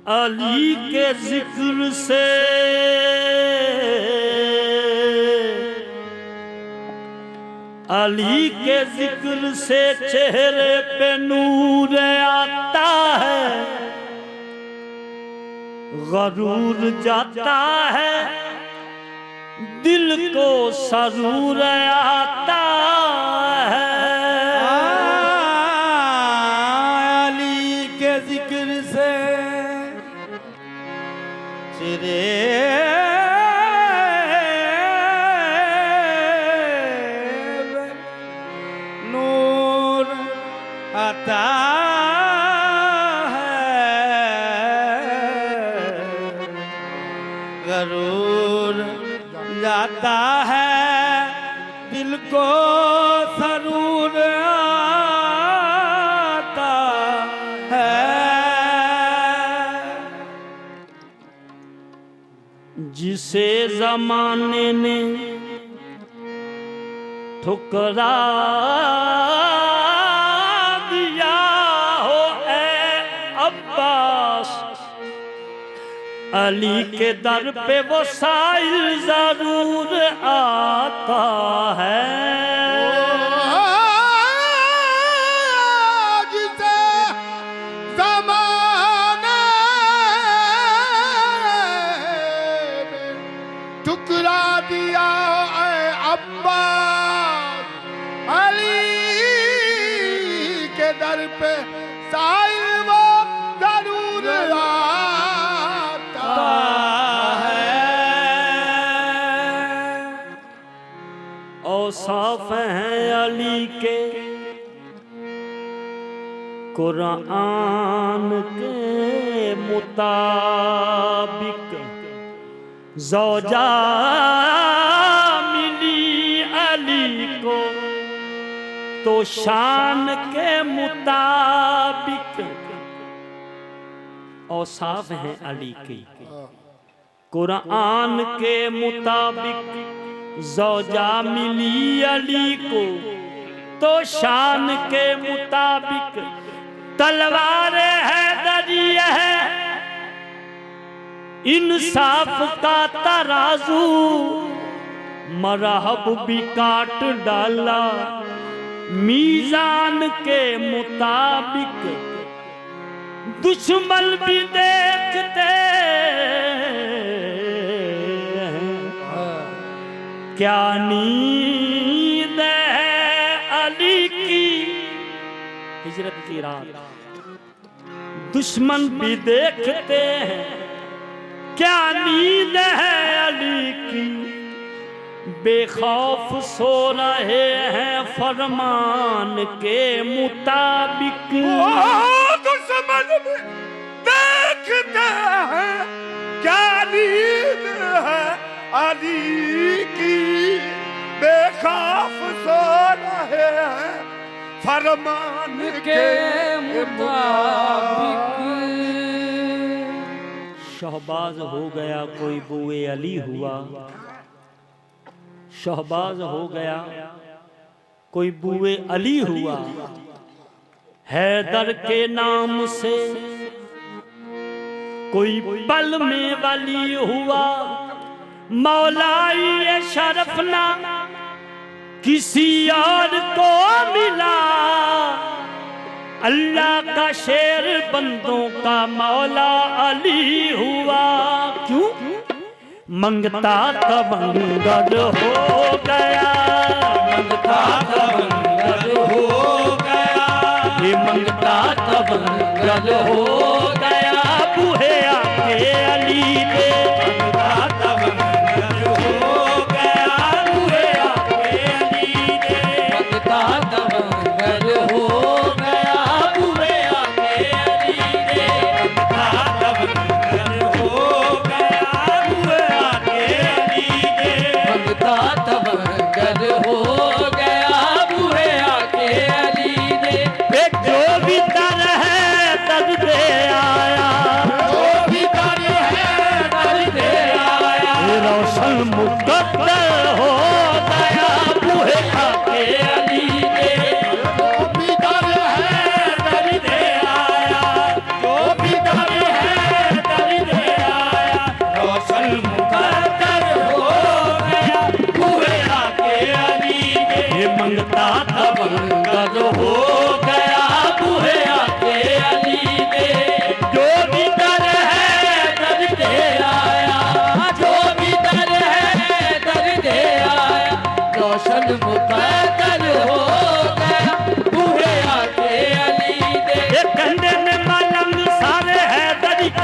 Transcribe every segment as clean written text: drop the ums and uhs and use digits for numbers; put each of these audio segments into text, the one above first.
अली के जिक्र से अली के जिक्र से चेहरे पे नूर आता है, गरूर जाता है, दिल को सरूर आता है। अली के जिक्र से चेहरे नूर आता गरूर जाता है, दिल को सरूर आता है। जिसे जमाने ने ठुकरा दिया हो ऐ अब्बास, अली के दर पे वो साइल जरूर आता है। जिसे ज़माने में ठुकरा दिया ऐ अब्बास, अली के दर पे साइल वो जरूर आता है। औसाफ हैं अली के कुरान के मुताबिक, ज़ौजा मिली अली को तो शान के मुताबिक। औसाफ हैं अली की कुरान के मुताबिक, ज़ौजा मिली अली को तो शान के मुताबिक। तलवार है दरिया है इंसाफ का तराजू, मरहब भी काट डाला मीज़ान के मुताबिक। दुश्मन भी देखते क्या नींद है अली की हिजरत की रात। दुश्मन भी देखते हैं क्या नींद है अली की, बेखौफ सो रहे हैं फरमान के मुताबिक। दुश्मन भी देखते हैं क्या नींद है अली की, बेखौफ सो रहे हैं फरमान के मुताबिक। शहबाज हो गया कोई बुए अली हुआ, शहबाज हो गया कोई बुए अली हुआ। हैदर के नाम से कोई पल में वली हुआ, मौलाई ये शरफ ना किसी और को मिला। अल्लाह का शेर बंदों का मौला अली हुआ। क्यों? मंगता तमंगल हो गया, मंगता तमंगल हो गया, ये मंगता तमंगल हो गया। बूहे आके अली दे मंगता तमंगल हो गया, बूहे आके अली दे मंगता तमंगल हो गया, बूहे आके अली दे मंगता तमंगल हो गया, बूहे आके अली दे मंगता तमंगल हो गया, बूहे आके अली दे। जो भी तर है दर्द दे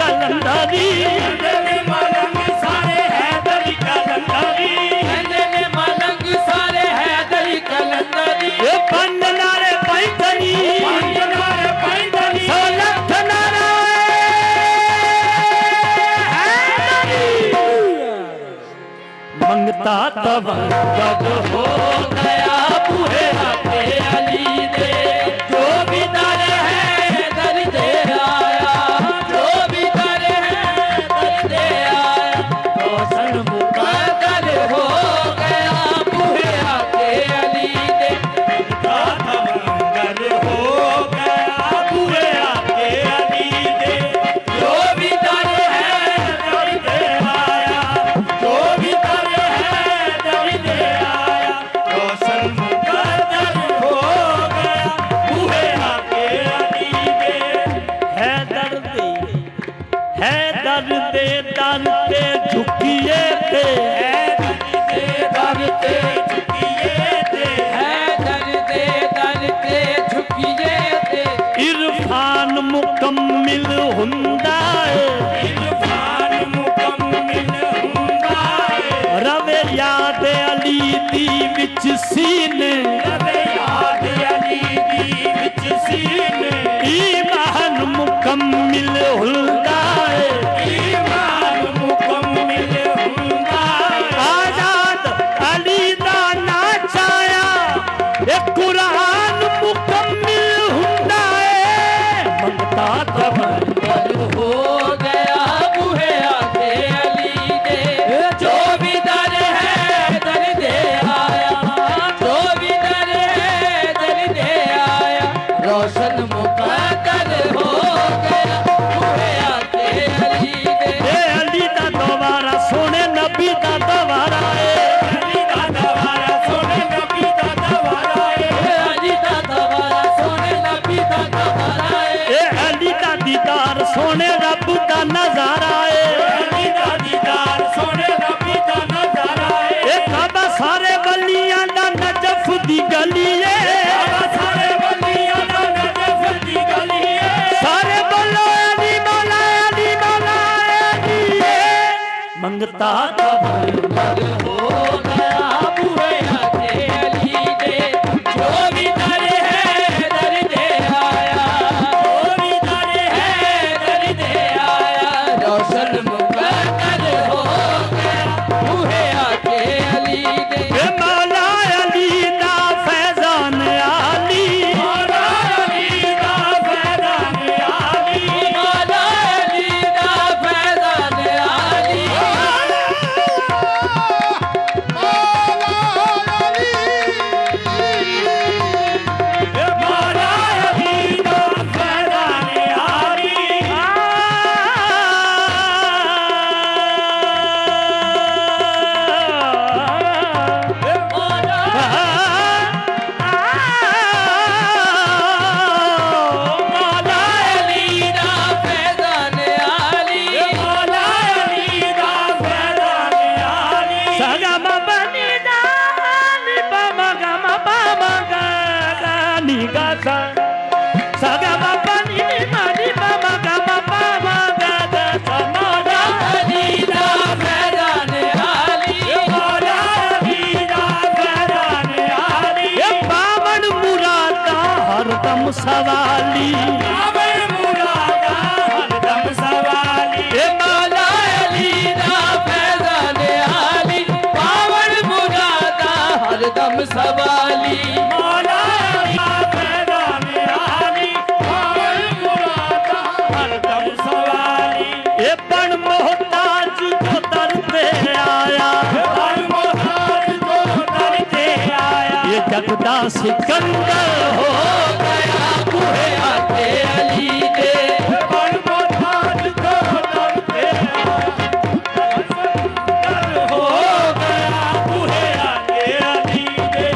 कलंदरी कहंदे ने मलंग सारे हैदरी कलंदरी कहंदे ने मलंग सारे हैदरी कलंदरी ए पंज नारे पैंतनी सोलख नारे मंगता तब कब हो गया बूहे आते अली दे जो भी दर है दर दे आया जो भी दर है दर दे आया रोशन मुकद्दर हो गया बूहे आते अली दे मंगता तब कब हो गया बूहे आते अली दे जो भी दर है दर दे आया जो भी दर रोशन मुकद्दर हो गया बूहे आके अली दे है दर्द दर पे झुकिए थे है दर पे झुकिए थे है दर पे झुकिए थे इरफान मुकम्मिल हुंदा है इरफान मुकम्मिल हुंदा है रवे याद अली दी विच सीने रवे याद अली दी विच सीने ईमान मुकम्मिल हुंदा है ईमान मुकम्मिल हुंदा है आजाद अली दा नाचाया ए कुरान मुकम्मिल हुंदा है मंगता तब हो गया बूहे आते अली दे जो भी दर है दर दे आया जो भी दर है दर दे आया रोशन मुकद्दर हो गया बूहे आते अली दे अली दा दोबारा सोने नबी दा दोबारा अली दा दोबारा सोने नबी दा दोबारा अली दा दोबारा सोने नबी दा दोबारा अली दा दीदार सोने रब दा नजारा अली दा दीदार सोने रबी दा नजारा काबा सारे वलियां दा नजफ दी गली काबा सारे वलियां दा नजफ दी गली सारे बोलो अली मौला अली मौला अली मंगता तब हो गया बूहे आते अली दे जो भी दर है दर दे आया जो भी दर है दर दे आया रोशन मुकद्दर हो गया बूहे आते अली दे मौला अली दा फैजान आली मौला अली दा फैजान आली मौला अली दा फैजान आली मौला अली दा फैजान आली मौला अली दा फैजान आली मौला अली दा फैजान आली सगम बनी दा नि बम गम बम गा नि गा सा सगम बनी नि मनि बम गम बम गा गा सा मौला अली दा फैजान आली मौला अली दा फैजान आली बावन मुरादा हरदम सवाली बावन मुरादा हरदम सवाली मौला अली दा फैजान आली बावन मुरादा हरदम सवाली मौला अली दा फैजान आली बावन मुरादा हरदम सवाली बन मोहताज जो दर पे आया बन मोहताज जो दर पे आया ये जगदा सिकंदर हो गया बूहे आते अली दे बन मोहताज जो दर पे आया सिकंदर हो गया बूहे आते अली दे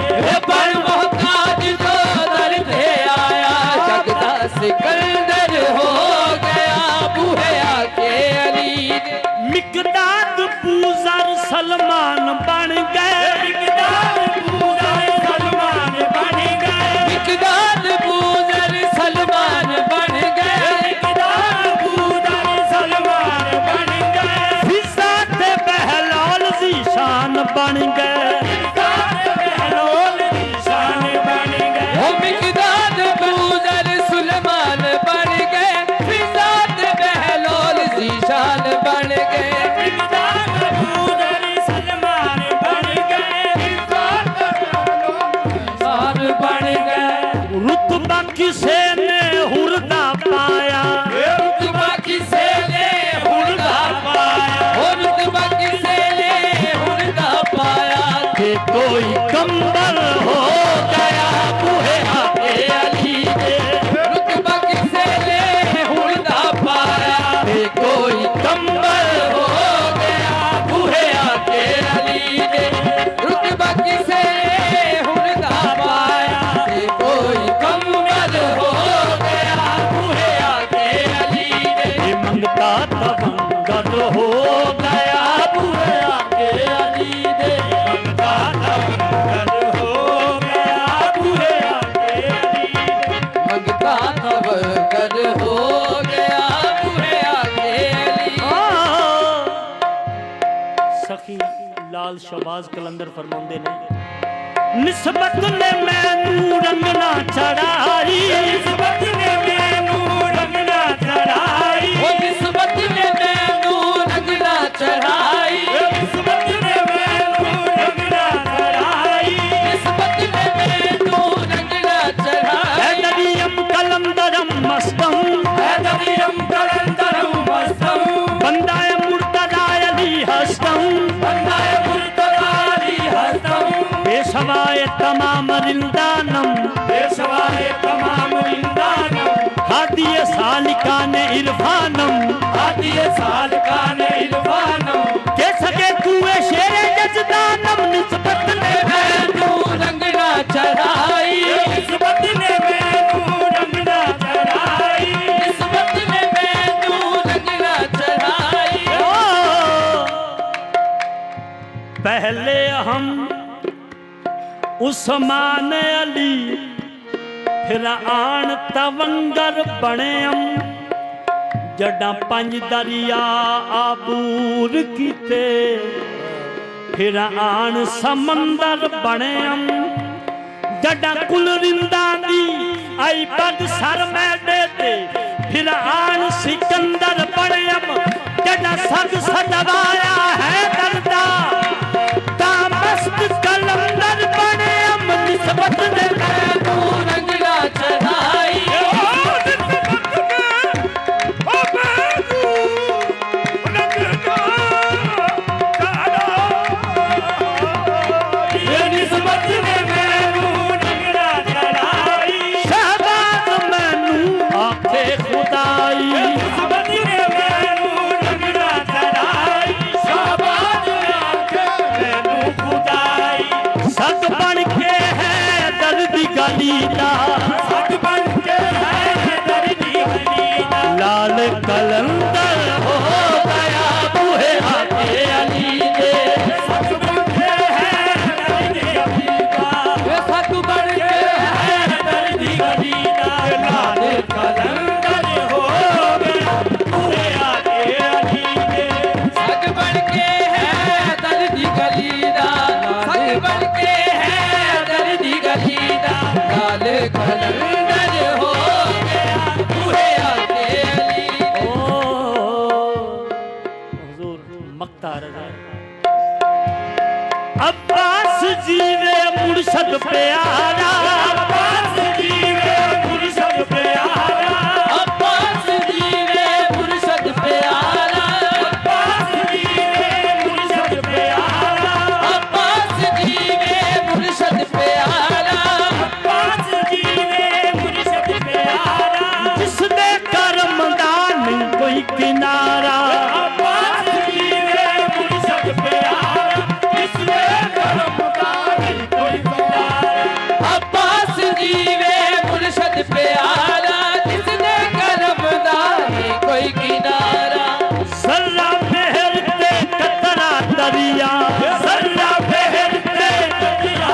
बन मोहताज जो दर पे आया जगदा सिकंदर हो गया बूहे आते अली दे मिकदाद पूजर सलमान बन गए मिकदाद पूजर सलमान बन गए मिकदाद पूजर सलमान बन गए शान बन गए सलमान बन गए शान बन गए रुतबा किसे ने हुरदा पाया रुतबा किसे ने हुरदा पाया रुतबा किसे ने हुरदा पाया कि कोई कंबल हो गया बूहे आके अली दे रुतबा किसे ने हुरदा पाया कि कोई कंबल हो गया बूहे आके अली दे रुतबा किसे ने हुरदा पाया कोई कंबल हो गया बूहे आके अली दे मंगता तवंगर हो गया बूहे आके अली दे मंगता तवंगर हो गया बूहे आके अली दे मंगता तब कर हो गया बूहे आके अली सखी लाल शहबाज कलंदर फरमाते ने निस्बत ने मैनू रंगना चढ़ाई निस्बत ने मैनू रंगना चढ़ाई वो निस्बत ने मैनू रंगना चढ़ाई निस्बत ने मैनू रंगना चढ़ाई निस्बत ने मैनू रंगना चढ़ाई हैदरियम कलंदरम मस्तम हैदरियम कलंदरम मस्तम बंदाए मुर्तदा अली हस्तम बंदाए मुर्तदा अली हस्तम पेशवाए तमाम रिंदानम पेशवाए तमाम इंदानम हादिए सालिकान इरफानम आदिय साल का इरफानम के सके कुए शेरे जजदानम निस्बत ने मैनू रंगना चढ़ाई निस्बत ने मैनू रंगना चढ़ाई निस्बत ने मैनू रंगना चढ़ाई पहले हम उस्मान अली फिर आन तवंगर बने हम जड़ा पंज दरिया आबूर कीते फिर आन समंदर बने हम जड़ा कुल रिंदा दी आई पद सर मैडे ते फिर आन सिकंदर बने हम जड़ा सग सजवाया है दर्दा दामस्त कलंदर बने हम निस्बत ने मैनू रंगना चढ़ाई निस्बत ने मैनू रंगना चढ़ाई शहबाज मैनू आखे खुदाई निस्बत ने मैनू रंगना चढ़ाई शाबाश आखे मैनू खुदाई सद बन के है दर्द गलीदा सच बन के है दर्दी गलीदा लाल कलंदर हो गया बूहे आके अली दे सच बन के है दर्दी गलीदा वे सत बन के है दर्दी गलीदा लाल कलंदर हो गया पूरे आके अली दे सग बन के है दर्दी गलीदा सग बन के है दर्दी गलीदा लाल कलंदर हो गया बूहे आके अली ओ हुजूर मक्ता रजा अब्बास जीवे मुर्शद प्यारा अब्बास जीवे मुर्शद प्यारा अब्बास जीवे मुर्शद प्यारा अब्बास जीवे मुर्शद प्यारा अब्बास जीवे मुर्शद प्यारा अब्बास जीवे मुर्शद प्यारा जिसने करमदान कोई किनारा अब्बास जीवे मुर्शद प्यारा इसमें कर्मदार कोई प्यारा अब्बास जीवे मुर्शद प्यारा जिसने करमदानी कोई किनारा सर्रा फेरते कतरा दरिया सर्रा फेरते दरिया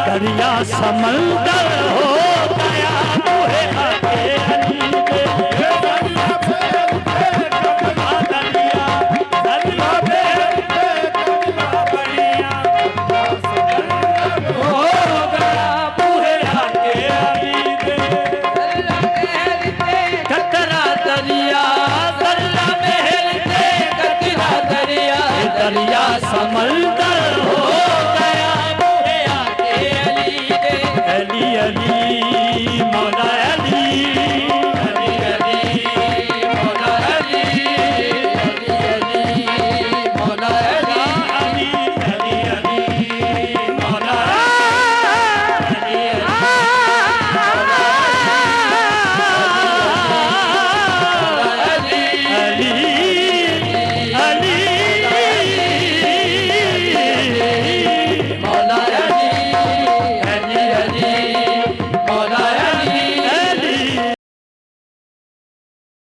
दरिया समंदर